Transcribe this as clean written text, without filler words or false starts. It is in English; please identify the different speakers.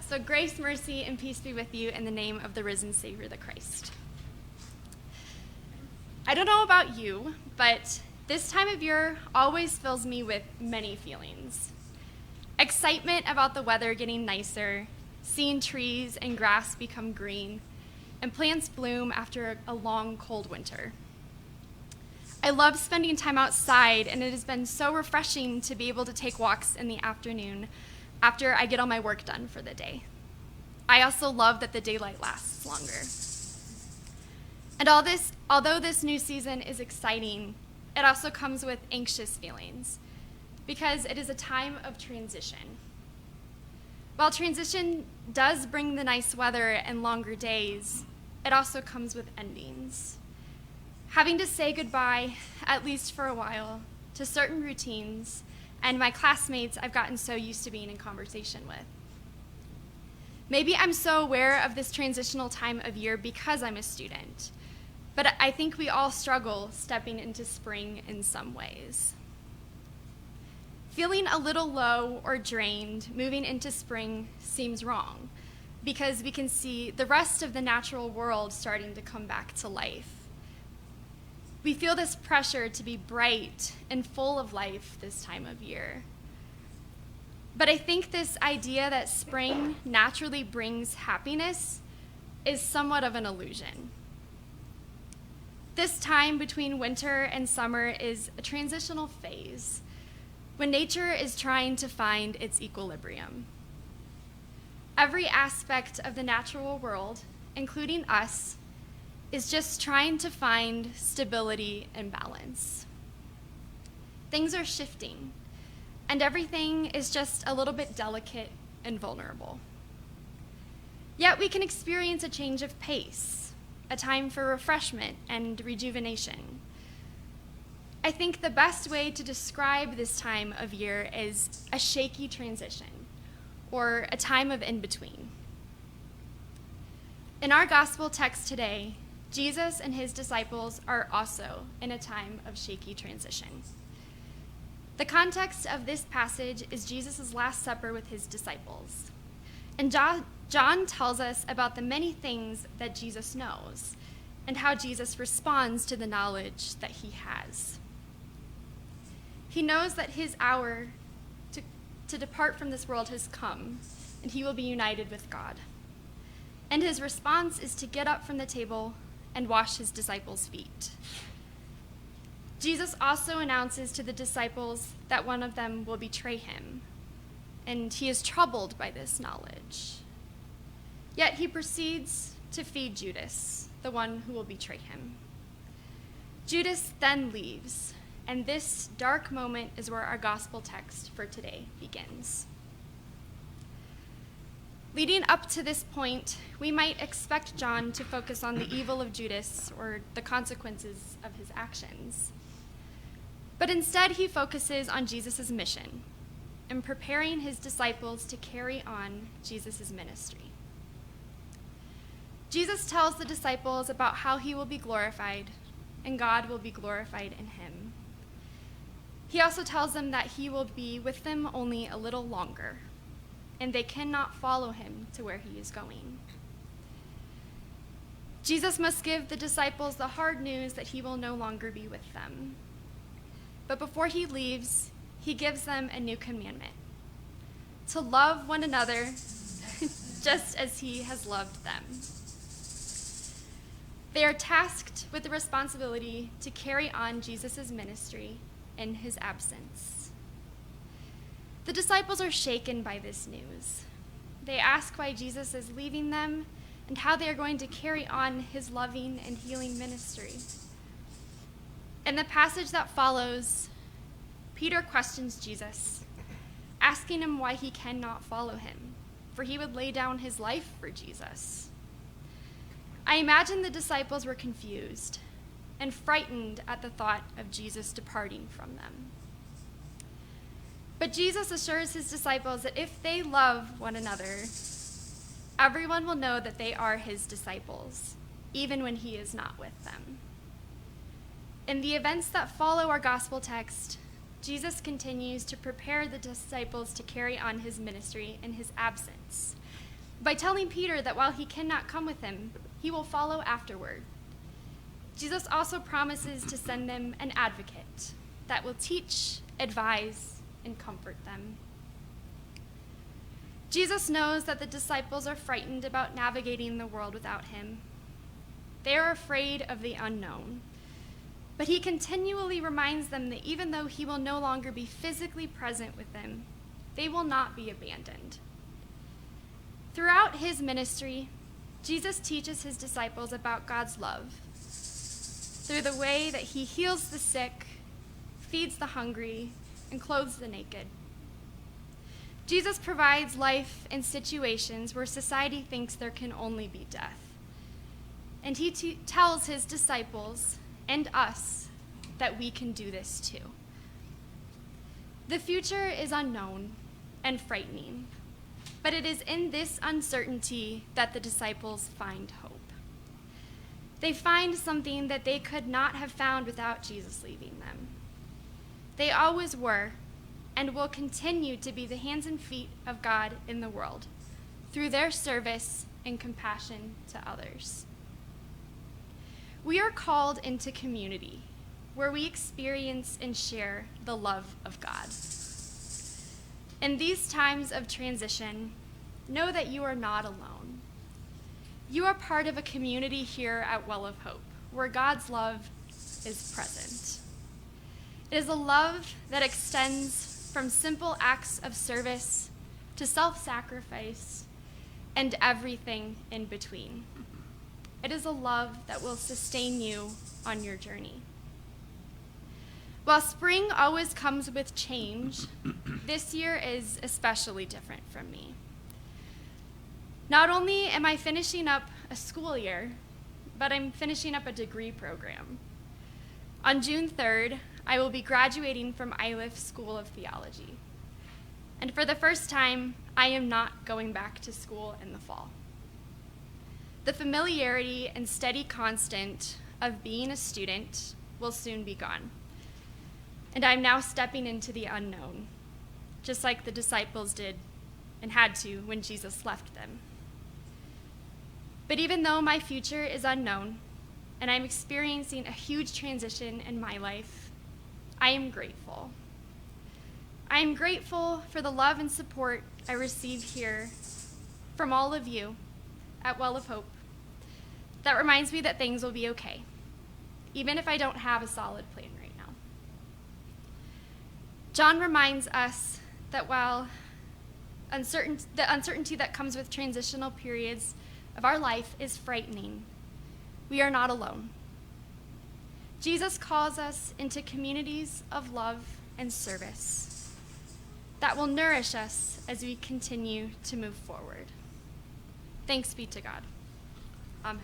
Speaker 1: So grace, mercy, and peace be with you in the name of the risen Savior, the Christ. I don't know about you, but this time of year always fills me with many feelings. Excitement about the weather getting nicer, seeing trees and grass become green, and plants bloom after a long, cold winter. I love spending time outside, and it has been so refreshing to be able to take walks in the afternoon after I get all my work done for the day. I also love that the daylight lasts longer. And although this new season is exciting, it also comes with anxious feelings because it is a time of transition. While transition does bring the nice weather and longer days, it also comes with endings. Having to say goodbye, at least for a while, to certain routines and my classmates I've gotten so used to being in conversation with. Maybe I'm so aware of this transitional time of year because I'm a student, but I think we all struggle stepping into spring in some ways. Feeling a little low or drained moving into spring seems wrong because we can see the rest of the natural world starting to come back to life. We feel this pressure to be bright and full of life this time of year. But I think this idea that spring naturally brings happiness is somewhat of an illusion. This time between winter and summer is a transitional phase when nature is trying to find its equilibrium. Every aspect of the natural world, including us, is just trying to find stability and balance. Things are shifting, and everything is just a little bit delicate and vulnerable. Yet we can experience a change of pace, a time for refreshment and rejuvenation. I think the best way to describe this time of year is a shaky transition, or a time of in-between. In our gospel text today, Jesus and his disciples are also in a time of shaky transition. The context of this passage is Jesus' Last Supper with his disciples. And John tells us about the many things that Jesus knows and how Jesus responds to the knowledge that he has. He knows that his hour to depart from this world has come, and he will be united with God. And his response is to get up from the table and wash his disciples' feet. Jesus also announces to the disciples that one of them will betray him, and he is troubled by this knowledge. Yet he proceeds to feed Judas, the one who will betray him. Judas then leaves, and this dark moment is where our gospel text for today begins. Leading up to this point, we might expect John to focus on the evil of Judas or the consequences of his actions. But instead, he focuses on Jesus' mission and preparing his disciples to carry on Jesus' ministry. Jesus tells the disciples about how he will be glorified and God will be glorified in him. He also tells them that he will be with them only a little longer, and they cannot follow him to where he is going. Jesus must give the disciples the hard news that he will no longer be with them. But before he leaves, he gives them a new commandment: to love one another just as he has loved them. They are tasked with the responsibility to carry on Jesus' ministry in his absence. The disciples are shaken by this news. They ask why Jesus is leaving them and how they are going to carry on his loving and healing ministry. In the passage that follows, Peter questions Jesus, asking him why he cannot follow him, for he would lay down his life for Jesus. I imagine the disciples were confused and frightened at the thought of Jesus departing from them. But Jesus assures his disciples that if they love one another, everyone will know that they are his disciples, even when he is not with them. In the events that follow our gospel text, Jesus continues to prepare the disciples to carry on his ministry in his absence by telling Peter that while he cannot come with him, he will follow afterward. Jesus also promises to send them an advocate that will teach, advise, and comfort them. Jesus knows that the disciples are frightened about navigating the world without him. They are afraid of the unknown. But he continually reminds them that even though he will no longer be physically present with them, they will not be abandoned. Throughout his ministry, Jesus teaches his disciples about God's love through the way that he heals the sick, feeds the hungry, and clothes the naked. Jesus provides life in situations where society thinks there can only be death. And he tells his disciples and us that we can do this too. The future is unknown and frightening, but it is in this uncertainty that the disciples find hope. They find something that they could not have found without Jesus leaving them. They always were and will continue to be the hands and feet of God in the world through their service and compassion to others. We are called into community where we experience and share the love of God. In these times of transition, know that you are not alone. You are part of a community here at Well of Hope where God's love is present. It is a love that extends from simple acts of service to self-sacrifice and everything in between. It is a love that will sustain you on your journey. While spring always comes with change, this year is especially different from me. Not only am I finishing up a school year, but I'm finishing up a degree program. On June 3rd, I will be graduating from Iliff School of Theology. And for the first time, I am not going back to school in the fall. The familiarity and steady constant of being a student will soon be gone. And I'm now stepping into the unknown, just like the disciples did and had to when Jesus left them. But even though my future is unknown and I'm experiencing a huge transition in my life, I am grateful. I am grateful for the love and support I receive here from all of you at Well of Hope. That reminds me that things will be okay, even if I don't have a solid plan right now. John reminds us that while the uncertainty that comes with transitional periods of our life is frightening, we are not alone. Jesus calls us into communities of love and service that will nourish us as we continue to move forward. Thanks be to God. Amen.